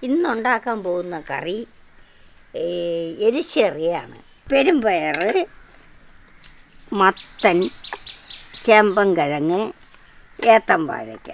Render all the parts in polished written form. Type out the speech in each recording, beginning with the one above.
ഇന്നുണ്ടാക്കാൻ പോകുന്ന കറി എരിശ്ശേറിയാണ്. പെരുമ്പയർ, മത്തൻ, ചേമ്പൻകിഴങ്ങ്, ഏത്തൻ വാഴയ്ക്ക.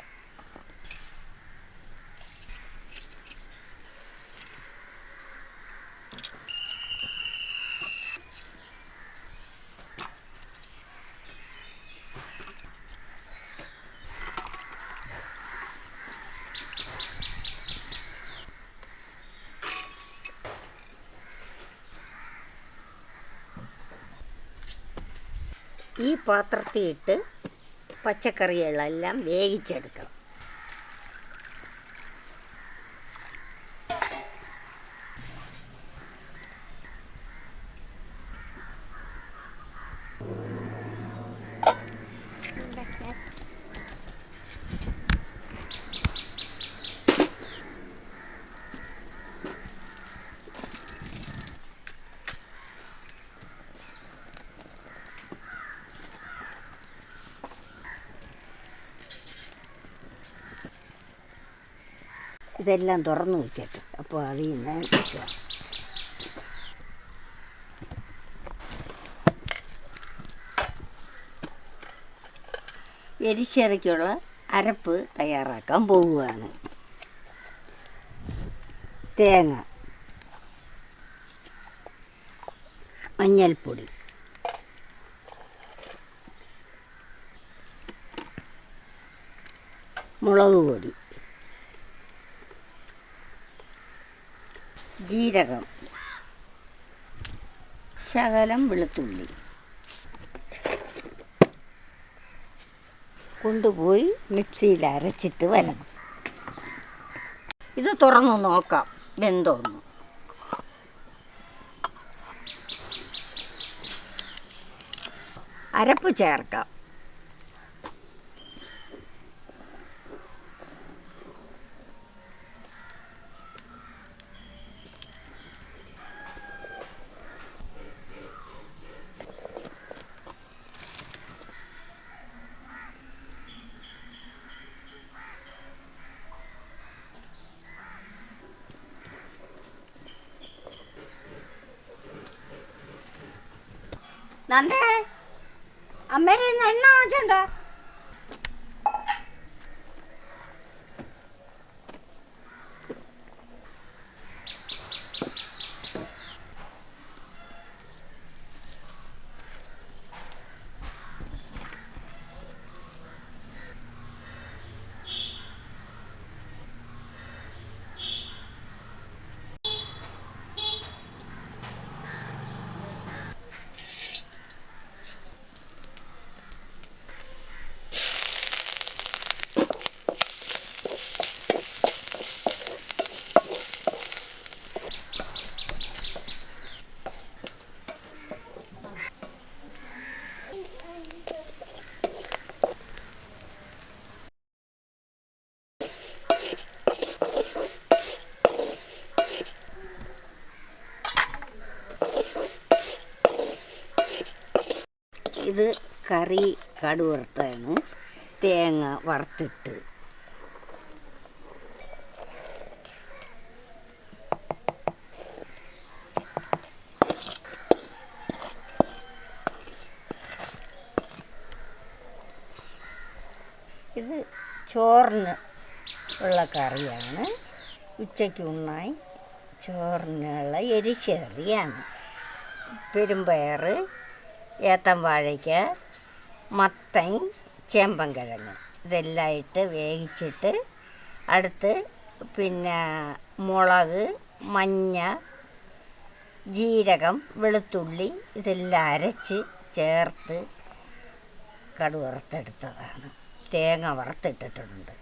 ഈ പാത്രത്തിൽ ഇട്ട് പച്ചക്കറികളെല്ലാം വേവിച്ചെടുക്കണം. ഇതെല്ലാം തുറന്നു വെച്ചിട്ട് അപ്പോൾ അതിൽ നിന്ന് വയ്ക്കുക. എരിശ്ശേരിക്കുള്ള അരപ്പ് തയ്യാറാക്കാൻ പോവുകയാണ്. തേങ്ങ, മഞ്ഞൾപ്പൊടി, മുളക് പൊടി, ജീരകം, ശകലം വെളുത്തുള്ളി കൊണ്ടുപോയി മിക്സിയിൽ അരച്ചിട്ട് വരണം. ഇത് തുറന്നു നോക്കാം വെന്തോന്ന്. അരപ്പ് ചേർക്കാം. നന്ദേ, അമ്മേരെ എണ്ണ വെച്ചുണ്ടോ? ഇത് കറി കടുക് വറുത്താണ്. തേങ്ങ വറുത്തിട്ട് ഇത് ചോറിന് ഉള്ള കറിയാണ്. ഉച്ചയ്ക്ക് ഉണ്ണായി ചോറിനുള്ള എരിശ്ശേറിയാണ്. പെരുമ്പയർ, ഏത്തൻ വാഴയ്ക്ക, മത്തൻ, ചേമ്പൻകിഴങ്ങ് ഇതെല്ലാം ഇട്ട് വേവിച്ചിട്ട് അടുത്ത് മുളക്, മഞ്ഞ, ജീരകം, വെളുത്തുള്ളി ഇതെല്ലാം അരച്ച് ചേർത്ത് കടുക് വറുത്തെടുത്തതാണ്. തേങ്ങ വറുത്തിട്ടിട്ടുണ്ട്.